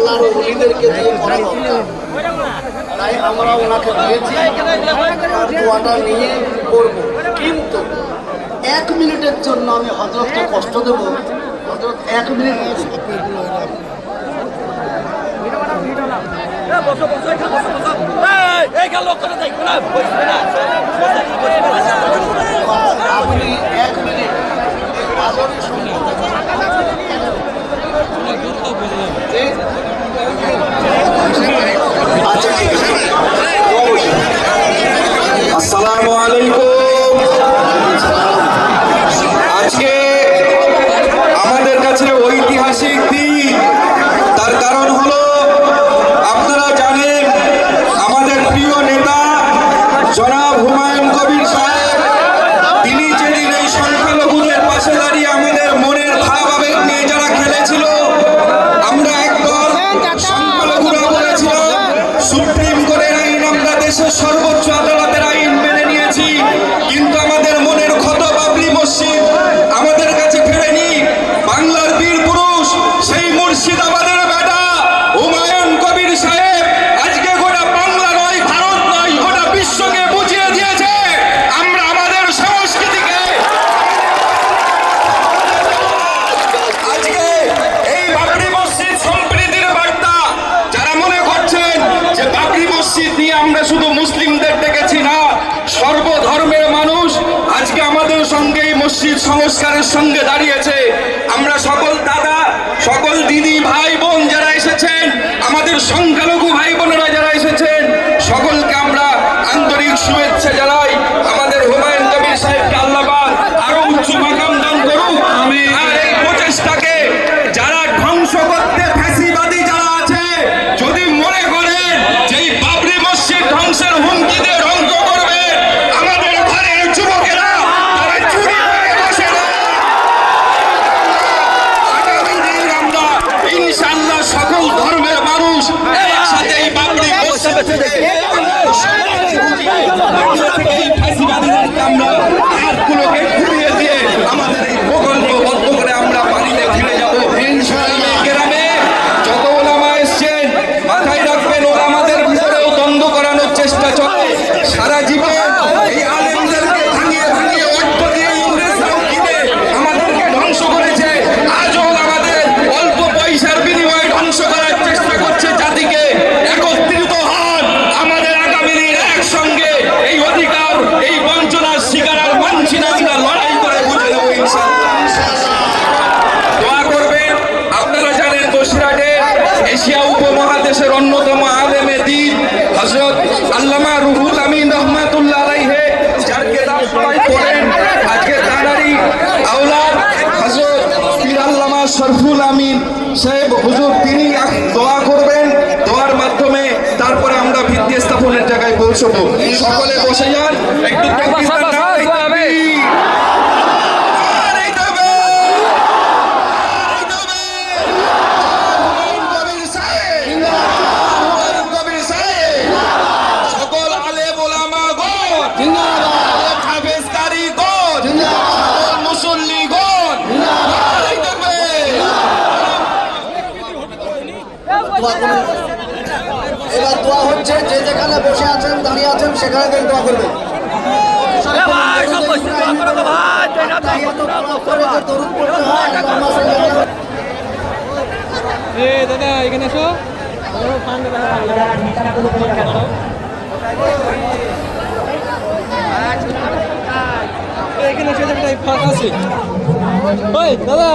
আল্লাহর ওলিদেরকে দিয়ে করা দরকার, তাই আমরা ওনাকে দিয়েছি, দোয়াটা নিয়ে করবো। কিন্তু 1 মিনিটের জন্য আমি হযরতকে কষ্ট দেব। হযরত 1 মিনিট আপনি 1 মিনিট আসসালামু আলাইকুম। আজকে আমাদের কাছে ঐতিহাসিক দিন। তার কারণ হলো আপনারা জানেন আমাদের প্রিয় নেতা জনাব হুমায়ুন কবির সাহেব, তিনি যেদিন এই সংখ্যালঘুদের পাশে দাঁড়িয়ে আমাদের মনের ভাব আবেগ নিয়ে যারা খেলেছিল, আমরা একদল সংখ্যালঘুরা বলেছিলাম সুপ্রিম কোর্টের আইন আমরা দেশের সর্বোচ্চ আদালতের আইন মেনে নিয়েছি, কিন্তু আমাদের মনের ক্ষত বাবরি মসজিদ আমাদের কাছে ফেরেনি। বাংলার বীর পুরুষ সেই মুর্শিদাবাদের বেটা হুমায়ুন কবির সাহেব আজকে গোটা বাংলা নয়, ভারত নয়, গোটা বিশ্বকে বুঝিয়ে দিয়েছে আমরা আমাদের সংস্কৃতিকে আজকে এই বাবরি মসজিদ সম্প্রীতির বার্তা। যারা মনে করছেন যে বাবরি মসজিদ নিয়ে আমরা শুধু মুসলিমদের ডেকেছি, না, সর্বধর্মের মানুষ আজকে আমাদের সঙ্গে এই মসজিদ সংস্কারের সঙ্গে দাঁড়িয়েছে। আমরা সকল দাদা, সকল দিদি, ভাই বোন যারা এসেছেন, আমাদের সংখ্যালঘু ভাই বোনেরা যারা এসেছেন, সকলকে আমরা আন্তরিক শুভেচ্ছা জানাই। আমাদের হুমায়ুন কবির সাহেবকে আল্লাহ পাক আরো উচ্চ মাকাম দান করুক। আর এই প্রচেষ্টাকে যারা ধ্বংস করতে ফ্যাসিবাদী যারা আছে, যদি মনে করেন যে এই বাবরি মসজিদ ধ্বংসের হুমকি দিয়ে ধ্বংস করবে আমাদের ঘরের যুবকেরা, তারা চুরি হয়ে বসে না। আগামী দিন আমরা ইনশাআল্লাহ সকল ধর্মের মানুষ একসাথে এই বাবরি মসজিদ থেকে এই ফ্যাসিবাদীদেরকে আমরা হাতগুলোকে ঘুরিয়ে দিয়ে আমাদের এই প্রকল্প বন্ধ করে আমরা বাড়িতে ফিরে যাবো ইনশাআল্লাহ। গ্রামে যত ওলামা এসছেন মাথায় রাখবেন, ওলামাদের ভিতরেও দ্বন্দ্ব করানোর চেষ্টা চলে। সারা জীবন এই আলেমদেরকে ভাঙিয়ে ভাঙিয়ে অর্থ দিয়ে ইংরেজরাও কিনে আমাদেরকে ধ্বংস করেছে। আজও আমাদের অল্প পয়সার বিনিময়ে ধ্বংস করার চেষ্টা করছে জাতিকে। একত্রিত হন, আমাদের আগামী দিন একসঙ্গে এই অধিকার, এই বঞ্চনার শিকার আর মানছি না, আমরা লড়াই করে বুঝে নেবো ইনশাআল্লাহ। দোয়া করবেন। আপনারা জানেন বসিরহাটে এশিয়া উপমহাদেশের অন্যতম আলেমে দ্বীন হযরত আল্লামা রুহুল আমিন রহমাতুল্লাহ আলাইহি, যার কিতাব সবাই পড়েন, আজকে তাঁরই আওলাদ হযরত পীর আল্লামা শরফুল আমিন সাহেব হুজুর, তিনি দোয়া করবেন। দোয়ার মাধ্যমে তারপরে আমরা ভিত্তি স্থাপনের জায়গায় পৌঁছবো। সকলে বসে যান, একটু তাকবীর দেন। সকল আলেম ওলামা গণ জিন্দাবাদ, হাফেজকারী গণ জিন্দাবাদ, মুসল্লি গণ এবার দোয়া হচ্ছে। যে যেখানে বসে আছেন, দাঁড়িয়ে আছেন, সেখানে থেকে দোয়া করবেন। দাদা এখানে এসো, এখানে এসে ফাঁকা আছে। ওই দাদা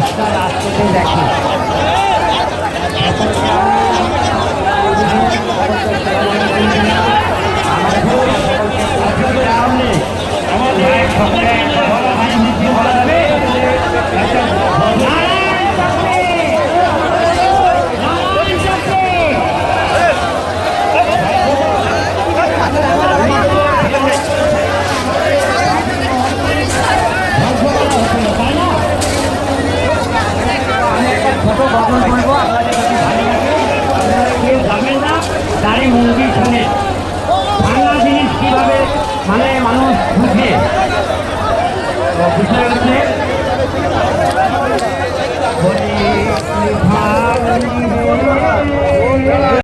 একটা রাস্তাতে দেখি ছোট গঠন করবো আপনাদের কাছে ভালো লাগে আপনারা কেউ যাবেন না দাঁড়িয়ে মুরগি শুনে বাংলা জিনিস কীভাবে মানে মানুষ বুঝে তো বিষয়গুলো